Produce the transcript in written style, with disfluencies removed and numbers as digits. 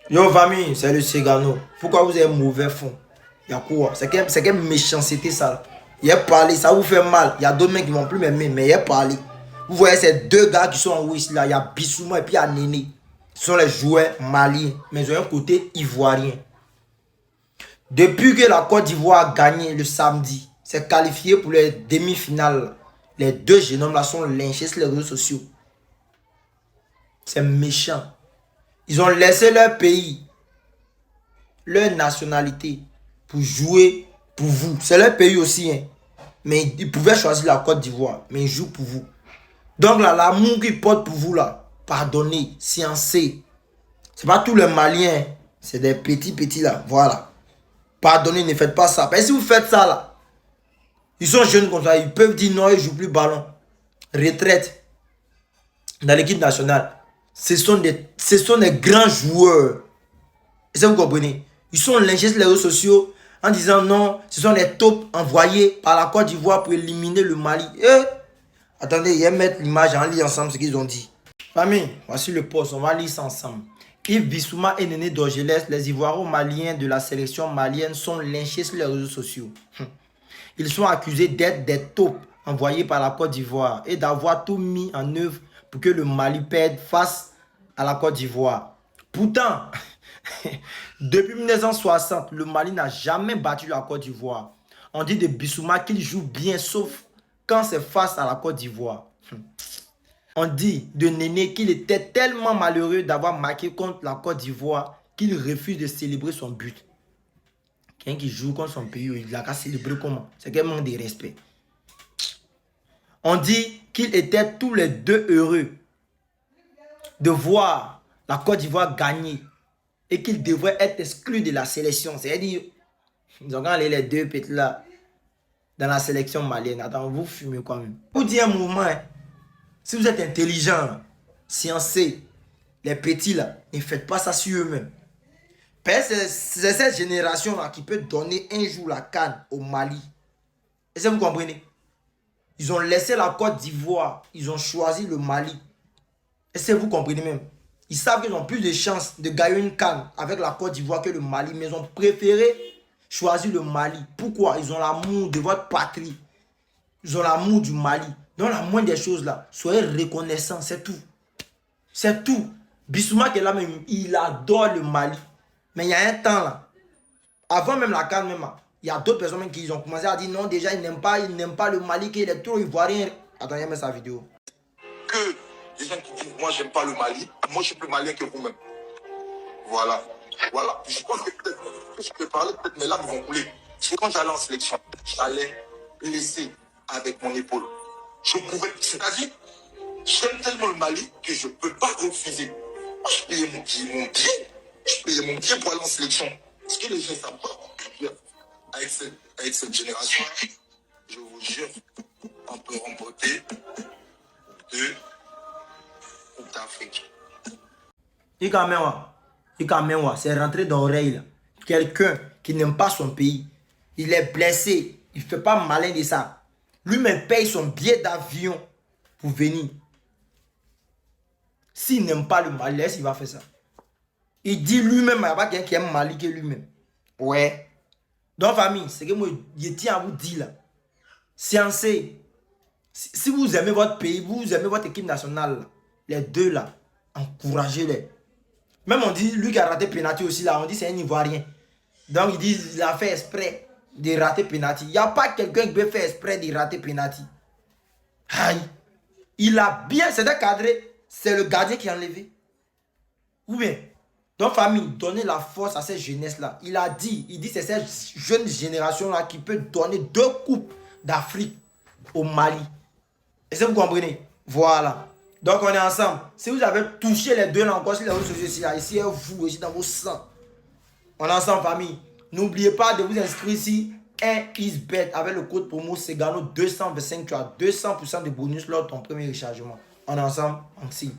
Yo famille, c'est le Segano. Pourquoi vous avez mauvais fond? Il y a quoi? C'est quelle méchanceté ça. Il a parlé, ça vous fait mal. Il y a d'autres mecs qui vont plus m'aimer, mais il a parlé. Vous voyez ces deux gars qui sont en haut ici là, il y a Bissouma et puis il y a Néné. Ce sont les joueurs maliens, mais ils ont un côté ivoirien. Depuis que la Côte d'Ivoire a gagné le samedi, c'est qualifié pour les demi-finales. Les deux jeunes hommes là sont lynchés sur les réseaux sociaux. C'est méchant. Ils ont laissé leur pays, leur nationalité, pour jouer pour vous. C'est leur pays aussi, hein. Mais ils pouvaient choisir la Côte d'Ivoire, mais ils jouent pour vous. Donc là, l'amour qu'ils portent pour vous là, pardonnez, sciencez. C'est pas tous les Maliens, c'est des petits là, voilà. Pardonnez, ne faites pas ça. Parce que si vous faites ça là, ils sont jeunes comme ça, ils peuvent dire non, ils ne jouent plus ballon. Retraite dans l'équipe nationale. Ce sont des grands joueurs. Est-ce que vous comprenez? Ils sont lynchés sur les réseaux sociaux en disant non, ce sont les taupes envoyés par la Côte d'Ivoire pour éliminer le Mali. Attendez, ils vont mettre l'image en lit ensemble ce qu'ils ont dit. Famille, voici le post, on va lire ça ensemble. Yves Bissouma et Néné Dorgelès, les Ivoiro-Maliens de la sélection malienne sont lynchés sur les réseaux sociaux. Ils sont accusés d'être des taupes envoyés par la Côte d'Ivoire et d'avoir tout mis en œuvre pour que le Mali perde face à la Côte d'Ivoire. Pourtant, depuis 1960, le Mali n'a jamais battu la Côte d'Ivoire. On dit de Bissouma qu'il joue bien, sauf quand c'est face à la Côte d'Ivoire. On dit de Néné qu'il était tellement malheureux d'avoir marqué contre la Côte d'Ivoire qu'il refuse de célébrer son but. Quelqu'un qui joue contre son pays, il a qu'à célébrer comment? C'est qu'un manque de respect. On dit qu'ils étaient tous les deux heureux de voir la Côte d'Ivoire gagner et qu'ils devraient être exclus de la sélection. C'est-à-dire, ils ont gagné les deux petits là dans la sélection malienne. Attends, vous fumez quand même. Vous dites un mouvement, hein? Si vous êtes intelligent, sciencé, les petits là, ne faites pas ça sur eux-mêmes. C'est cette génération-là qui peut donner un jour la canne au Mali. Est-ce que vous comprenez? Ils ont laissé la Côte d'Ivoire. Ils ont choisi le Mali. Est-ce que vous comprenez même? Ils savent qu'ils ont plus de chances de gagner une canne avec la Côte d'Ivoire que le Mali. Mais ils ont préféré choisir le Mali. Pourquoi? Ils ont l'amour de votre patrie. Ils ont l'amour du Mali. Donc la moindre des choses là, soyez reconnaissants, c'est tout. C'est tout. Bissouma qui est là même, il adore le Mali. Mais il y a un temps là, avant même la CAN même, il y a d'autres personnes qui ont commencé à dire non, déjà ils n'aiment pas le Mali, qu'il est trop ivoirien. Attendez, il y a sa vidéo. Que les gens qui disent moi j'aime pas le Mali, moi je suis plus malien que vous-même. Voilà. Voilà. Je pense que peut-être je peux parler, peut-être mes larmes vont couler. C'est quand j'allais en sélection, j'allais laisser avec mon épaule. Je pouvais, c'est-à-dire, j'aime tellement le Mali que je ne peux pas refuser. Moi, je payais mon pied. Je payais mon pied pour aller en sélection. Est-ce que les gens savent pas? Avec cette génération, je vous jure, on peut remporter 2 Coupes d'Afrique. C'est rentré dans l'oreille. Quelqu'un qui n'aime pas son pays, il est blessé, il ne fait pas malin de ça. Lui-même paye son billet d'avion pour venir. S'il n'aime pas le Mali, il va faire ça. Il dit lui-même, il n'y a pas quelqu'un qui aime Mali que lui-même. Ouais. Donc, famille, c'est que moi, je tiens à vous dire là. Sciencez. Si vous aimez votre pays, vous aimez votre équipe nationale, là, les deux là, encouragez-les. Même on dit, lui qui a raté penalty aussi là, on dit c'est un Ivoirien. Donc, il dit, il a fait exprès de rater penalty. Il n'y a pas quelqu'un qui peut faire exprès de rater penalty. Aïe. Il a bien, c'est un cadré. C'est le gardien qui a enlevé. Ou bien, donc famille, donnez la force à cette jeunesse-là. Il dit c'est cette jeune génération-là qui peut donner 2 coupes d'Afrique au Mali. Est-ce que vous comprenez? Voilà. Donc on est ensemble. Si vous avez touché les deux là encore sur les réseaux sociaux ici, vous aussi dans vos sangs. On est ensemble famille. N'oubliez pas de vous inscrire ici. 1xBet avec le code promo Segano 225. Tu as 200% de bonus lors de ton premier rechargement. On est ensemble. Merci.